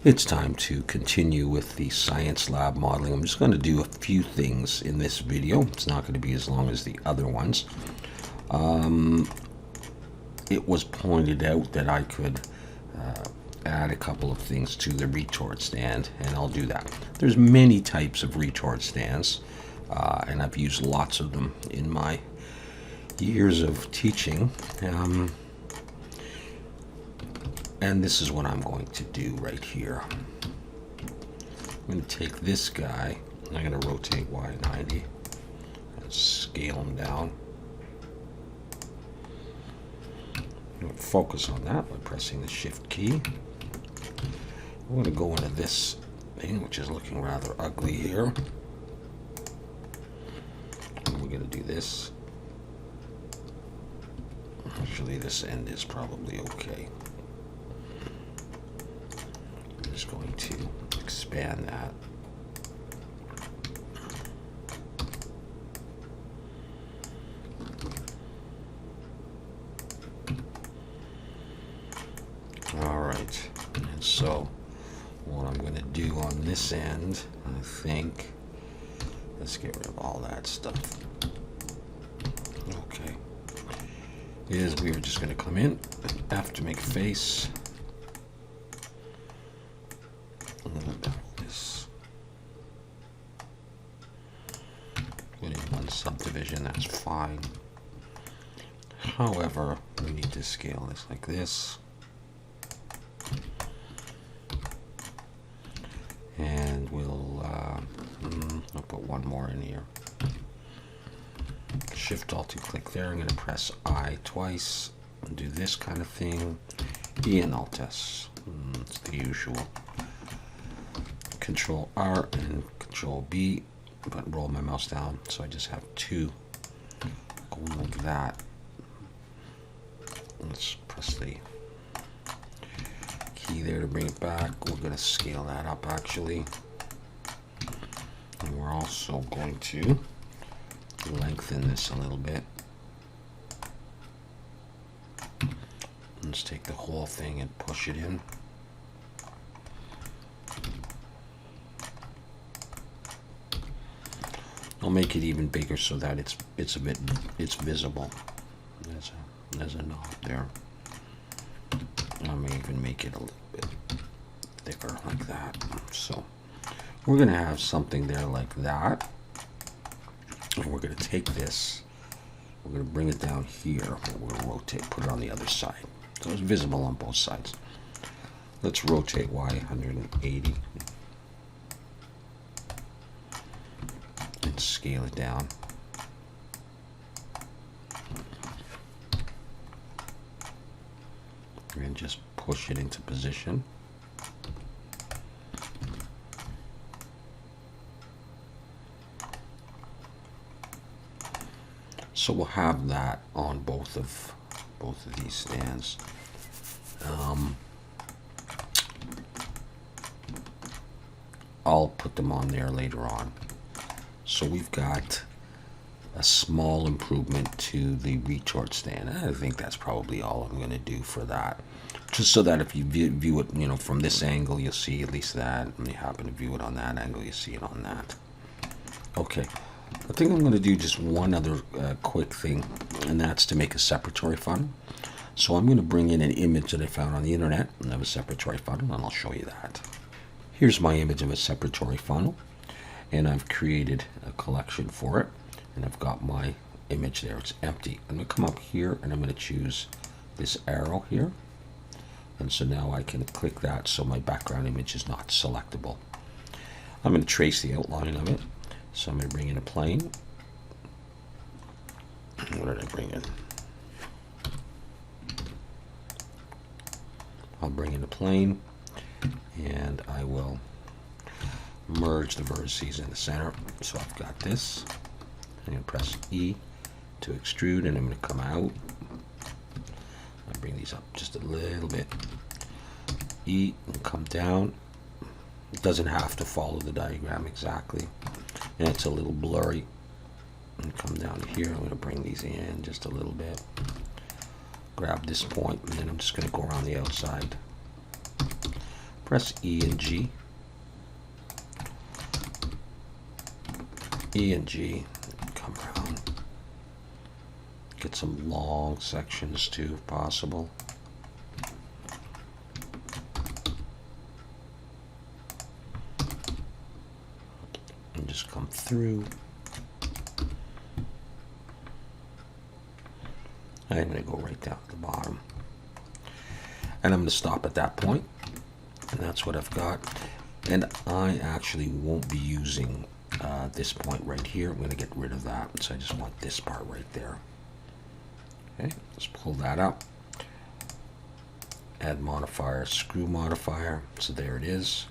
It's time to continue with the science lab modeling. I'm just going to do a few things in this video. It's not going to be as long as the other ones. It was pointed out that I could add a couple of things to the retort stand, and I'll do that. There's many types of retort stands, and I've used lots of them in my years of teaching. And this is what I'm going to do right here. I'm going to take this guy, and I'm going to rotate Y 90 and scale him down. I'm going to focus on that by pressing the Shift key. I'm going to go into this thing, which is looking rather ugly here. And we're going to do this. Actually, this end is probably okay. I'm just going to expand that. All right, and so what I'm going to do on this end, I think, let's get rid of all that stuff. Okay, is we were just going to come in, F to make a face. This. Put in one subdivision, that's fine. However, we need to scale this like this. And I'll put one more in here. Shift Alt to click there. I'm going to press I twice and do this kind of thing. E and Alt S. It's the usual. Control R and Control B, but roll my mouse down so I just have two going like that. Let's press the key there to bring it back. We're going to scale that up actually, and we're also going to lengthen this a little bit. Let's take the whole thing and push it in. I'll make it even bigger so that it's visible. There's a knob there. I may even make it a little bit thicker like that. So we're going to have something there like that. And we're going to take this, we're going to bring it down here. We're going to rotate, put it on the other side. So it's visible on both sides. Let's rotate Y 180. And scale it down. And just push it into position. So we'll have that on both of these stands. I'll put them on there later on. So we've got a small improvement to the retort stand. I think that's probably all I'm going to do for that. Just so that if you view it, from this angle, you'll see at least that. And you happen to view it on that angle, you see it on that. Okay. I think I'm going to do just one other quick thing, and that's to make a separatory funnel. So I'm going to bring in an image that I found on the internet of a separatory funnel, and I'll show you that. Here's my image of a separatory funnel, and I've created a collection for it, and I've got my image there. It's empty. I'm going to come up here, and I'm going to choose this arrow here, and so now I can click that so my background image is not selectable. I'm going to trace the outline of it. So I'm going to bring in a plane. What did I bring in? I'll bring in a plane, and I will merge the vertices in the center. So I've got this. I'm going to press E to extrude, and I'm going to come out. I'll bring these up just a little bit. E and come down. It doesn't have to follow the diagram exactly. And it's a little blurry. And come down here. I'm going to bring these in just a little bit. Grab this point, and then I'm just going to go around the outside. Press E and G. E and G, come around. Get some long sections too, if possible. And just come through. I'm going to go right down to the bottom. And I'm going to stop at that point. And that's what I've got. And I actually won't be using this point right here. I'm going to get rid of that. So I just want this part right there. Okay, let's pull that out. Add modifier, screw modifier. So there it is.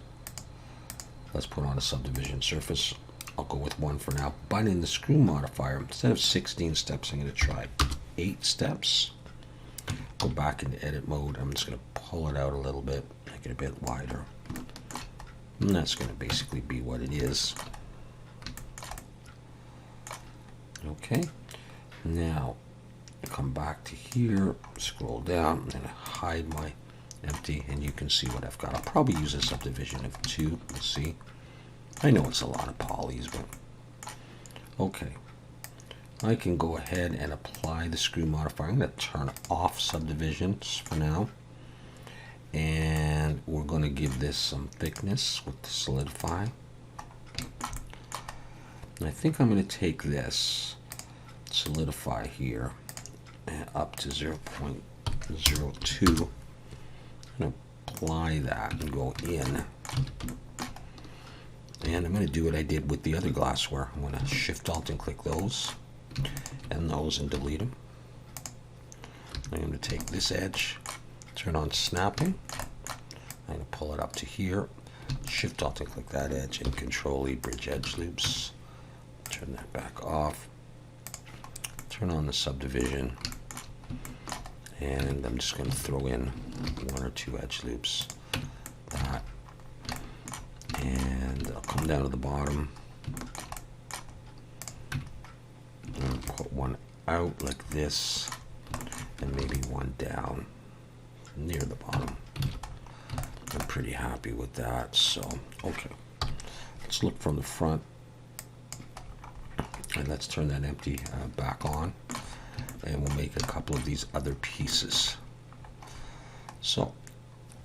Let's put on a subdivision surface. I'll go with 1 for now. But in the screw modifier, instead of 16 steps, I'm going to try 8 steps. Go back into edit mode. I'm just going to pull it out a little bit, make it a bit wider. And that's going to basically be what it is. Okay, now come back to here, scroll down, and hide my empty, and you can see what I've got. I'll probably use a subdivision of 2. Let's see. I know it's a lot of polys, but okay. I can go ahead and apply the screw modifier. I'm going to turn off subdivisions for now. And we're going to give this some thickness with the solidify. And I think I'm going to take this solidify here and up to 0.02. I'm going to apply that and go in. And I'm going to do what I did with the other glassware. I'm going to Shift Alt and click those and those and delete them. I'm going to take this edge, turn on snapping. I'm going to pull it up to here, Shift Alt and click that edge, and Control E, bridge edge loops. Turn that back off. Turn on the subdivision, and I'm just going to throw in 1 or 2 edge loops. That, and I'll come down to the bottom and put 1 out like this, and maybe 1 down near the bottom. I'm pretty happy with that. So okay, let's look from the front, and let's turn that empty back on, and we'll make a couple of these other pieces. So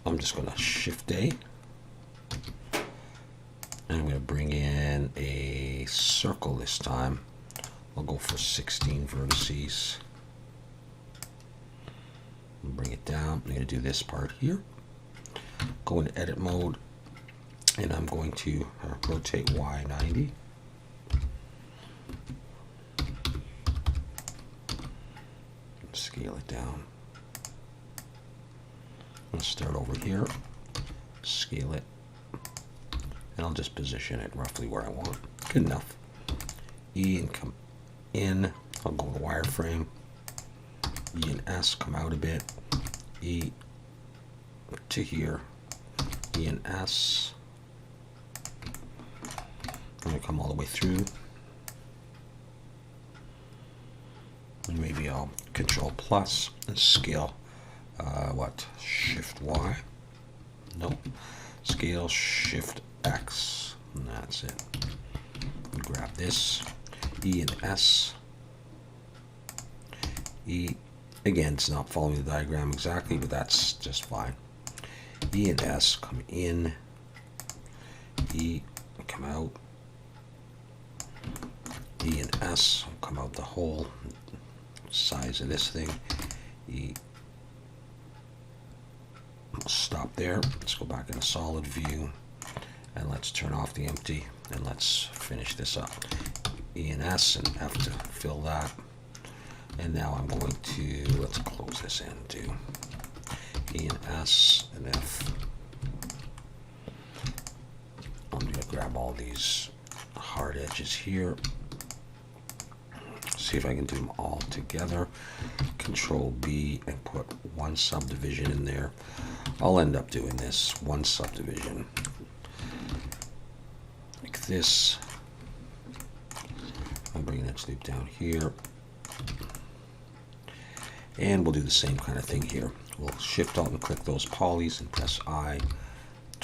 I'm just going to Shift A, and I'm going to bring in a circle this time. I'll go for 16 vertices. Bring it down. I'm going to do this part here. Go into edit mode, and I'm going to rotate Y 90. Scale it down. Let's start over here, scale it, and I'll just position it roughly where I want. Good enough. E and come in. I'll go to wireframe. E and S, come out a bit. E to here. E and S. I'm going to come all the way through. And maybe I'll Control plus and scale. Shift Y. Nope. Scale Shift X. And that's it. Grab this. E and S. E. Again, it's not following the diagram exactly, but that's just fine. E and S, come in. E, come out. E and S, come out the whole size of this thing. E, stop there. Let's go back in a solid view, and let's turn off the empty, and let's finish this up. E and S and F to fill that. And now I'm going to, let's close this in too. E and S and F. I'm going to grab all these hard edges here. See if I can do them all together. Control B and put 1 subdivision in there. I'll end up doing this, 1 subdivision. Like this. I'll bring the next loop down here. And we'll do the same kind of thing here. We'll Shift Alt and click those polys and press I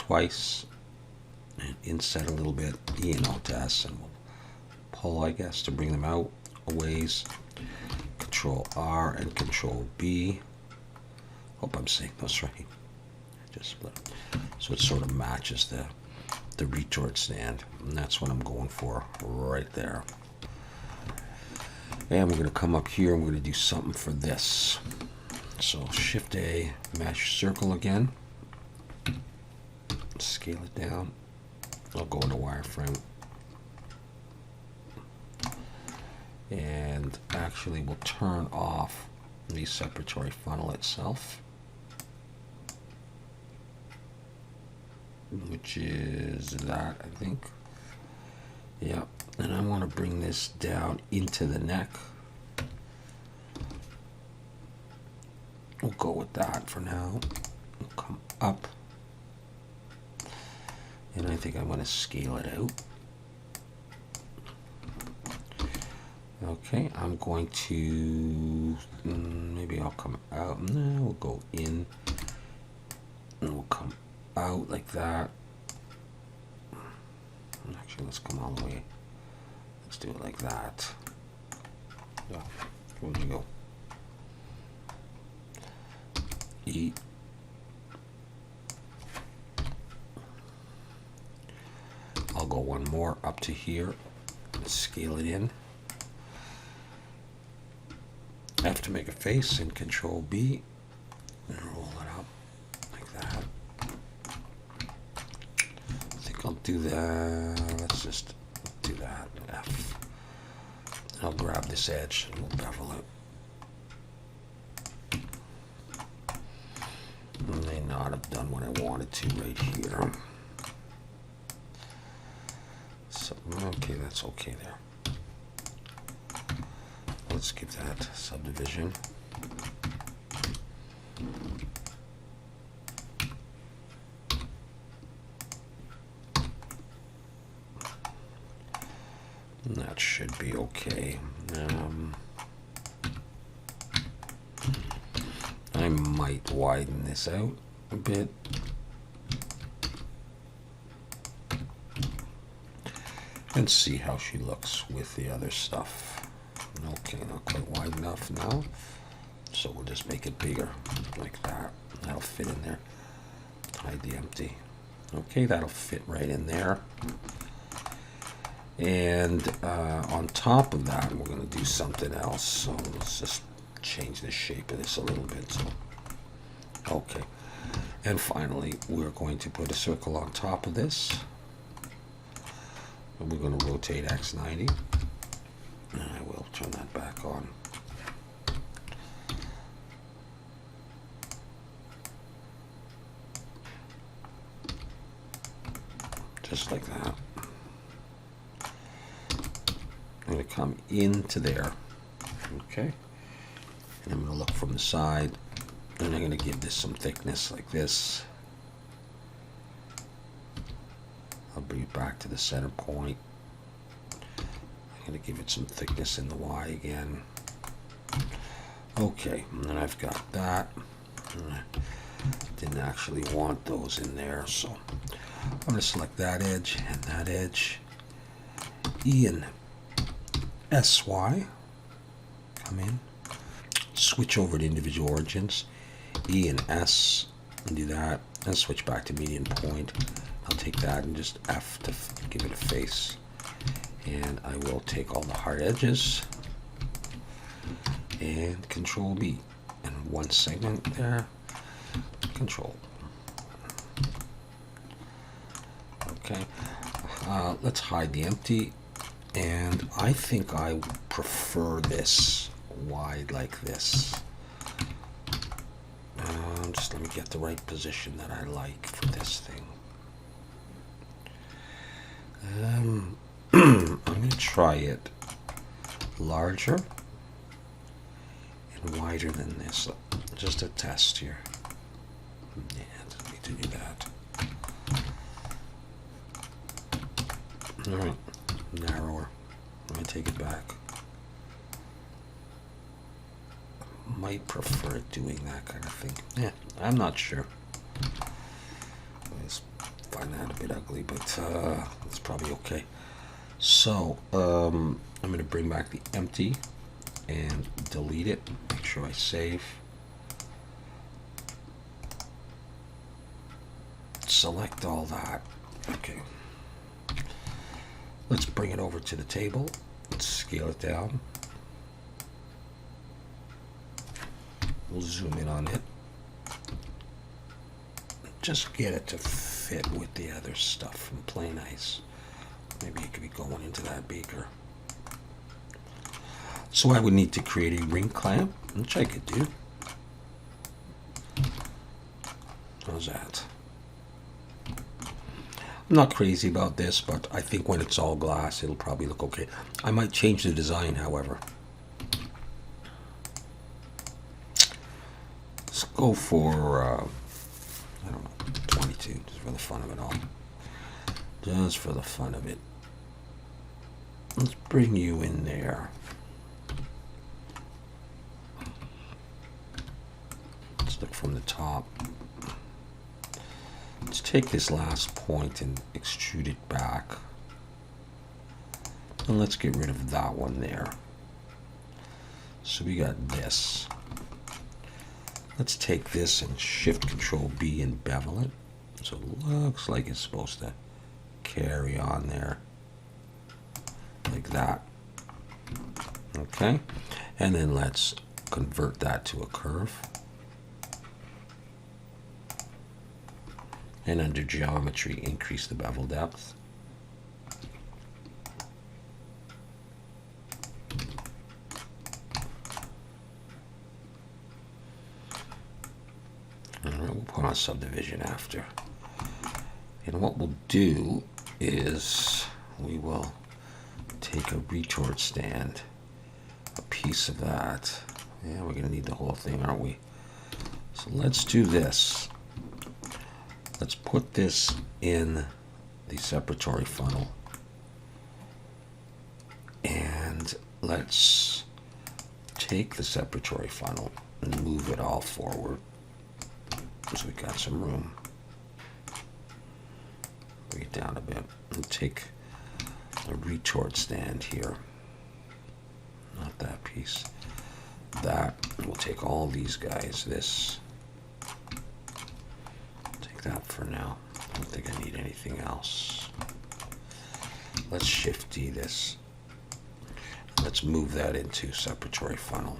twice, and inset a little bit, E and Alt S, and we'll pull, I guess, to bring them out a ways. Control R and Control B. Hope I'm saying those right. Just split it. So it sort of matches the retort stand, and that's what I'm going for right there. And we're going to come up here and we're going to do something for this. So Shift A, mesh circle again. Scale it down. I'll go into wireframe. And actually we'll turn off the separatory funnel itself, which is that, I think. Yeah, and I want to bring this down into the neck. We'll go with that for now. We'll come up. And I think I'm going to scale it out. Okay, I'm going to, maybe I'll come out. No, we'll go in. And we'll come out like that. Actually, let's come all the way. Let's do it like that. Yeah, where'd you go? E. I'll go one more up to here. Scale it in. I have to make a face and Control B and roll it up like that. I think I'll do that. Let's just do that. F. And I'll grab this edge and we'll bevel it. I may not have done what I wanted to right here. So, okay, that's okay there. Let's give that subdivision. That should be okay. I might widen this out a bit. And see how she looks with the other stuff. Okay, not quite wide enough now. So we'll just make it bigger, like that. That'll fit in there. Hide the empty. Okay, that'll fit right in there. And on top of that, we're going to do something else. So let's just change the shape of this a little bit. So, okay. And finally, we're going to put a circle on top of this. And we're going to rotate X90. And I will turn that back on. Just like that. I'm going to come into there. Okay. And I'm going to look from the side. And I'm going to give this some thickness like this. I'll bring it back to the center point. I'm going to give it some thickness in the Y again. Okay, and then I've got that. I didn't actually want those in there, so I'm going to select that edge and that edge. E and SY. Come in. Switch over to individual origins. E and S. And do that. And switch back to median point. I'll take that and just F to give it a face. And I will take all the hard edges and Control B. And one segment there. Control. Okay. Let's hide the empty. And I think I prefer this wide like this. Just let me get the right position that I like for this thing. I'm going to try it larger and wider than this. Just a test here. Yeah, I need to do that. Alright, narrower. Let me take it back. Might prefer doing that kind of thing. Yeah, I'm not sure. Let's find that a bit ugly, but it's probably okay. So I'm going to bring back the empty and delete it. Make sure I save. Select all that. Okay. Let's bring it over to the table. Let's scale it down. We'll zoom in on it. Just get it to fit with the other stuff from plain ice. Maybe it could be going into that beaker. So I would need to create a ring clamp, which I could do. How's that? I'm not crazy about this, but I think when it's all glass, it'll probably look okay. I might change the design, however. Let's go for, I don't know, 22, just for the fun of it all. Just for the fun of it. Let's bring you in there. Let's look from the top. Let's take this last point and extrude it back. And let's get rid of that one there. So we got this. Let's take this and Shift Control B and bevel it. So it looks like it's supposed to carry on there. Like that. Okay. And then let's convert that to a curve. And under geometry, increase the bevel depth. All right, we'll put on subdivision after. And what we'll do is we will take a retort stand, a piece of that. Yeah, we're going to need the whole thing, aren't we? So let's do this. Let's put this in the separatory funnel. And let's take the separatory funnel and move it all forward. So we got some room. Bring it down a bit. And take a retort stand here. Not that piece. That. And we'll take all these guys. This. That for now. I don't think I need anything else. Let's Shift D this. Let's move that into separatory funnel.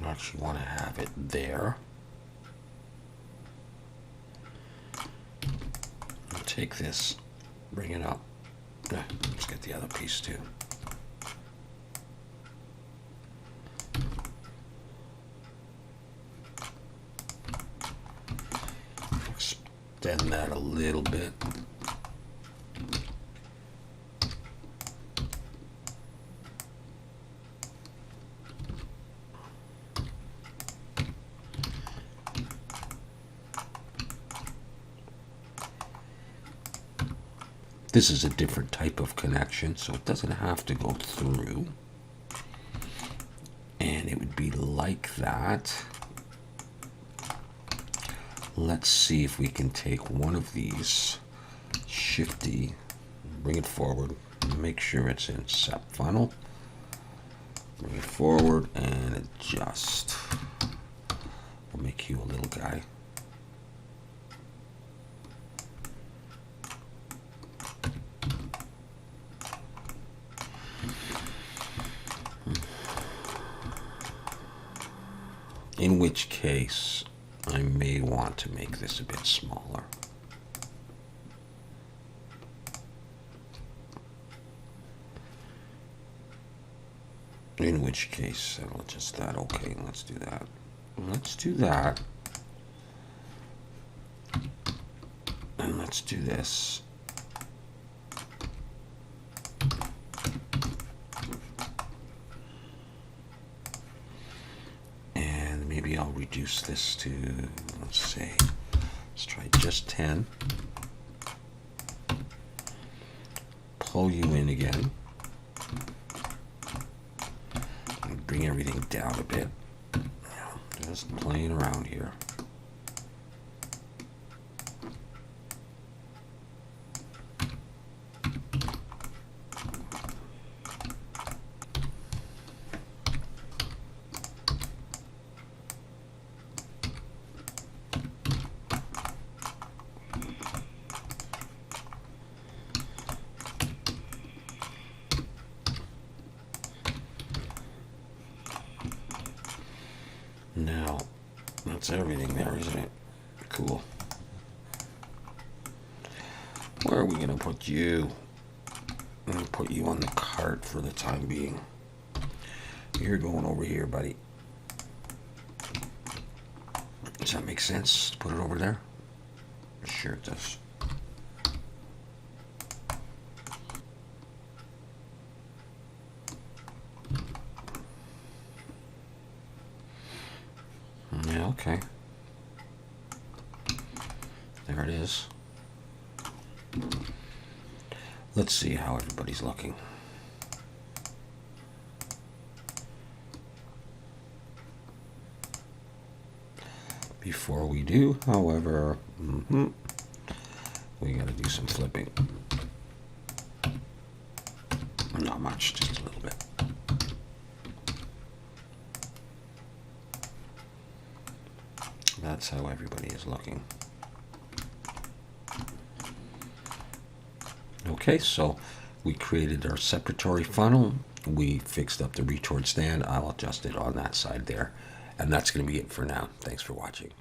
I actually want to have it there. Take this, bring it up. Let's get the other piece too. Extend that a little bit. This is a different type of connection, so it doesn't have to go through. And it would be like that. Let's see if we can take one of these, Shift D, bring it forward, make sure it's in Sep Funnel. Bring it forward and adjust. We'll make you a little guy. In which case, I may want to make this a bit smaller. In which case, I'll adjust that. Okay, let's do that. Let's do that. And let's do this. Maybe I'll reduce this to, let's say, Let's try just 10. Pull you in again. And bring everything down a bit. Just playing around here. Now, that's everything there, isn't it? Cool. Where are we going to put you? I'm going to put you on the cart for the time being. You're going over here, buddy. Does that make sense? Put it over there? Sure it does. Yeah, okay. There it is. Let's see how everybody's looking. Before we do, however, we gotta do some flipping. Not much, just a little bit. That's how everybody is looking. Okay, so we created our separatory funnel. We fixed up the retort stand. I'll adjust it on that side there. And that's going to be it for now. Thanks for watching.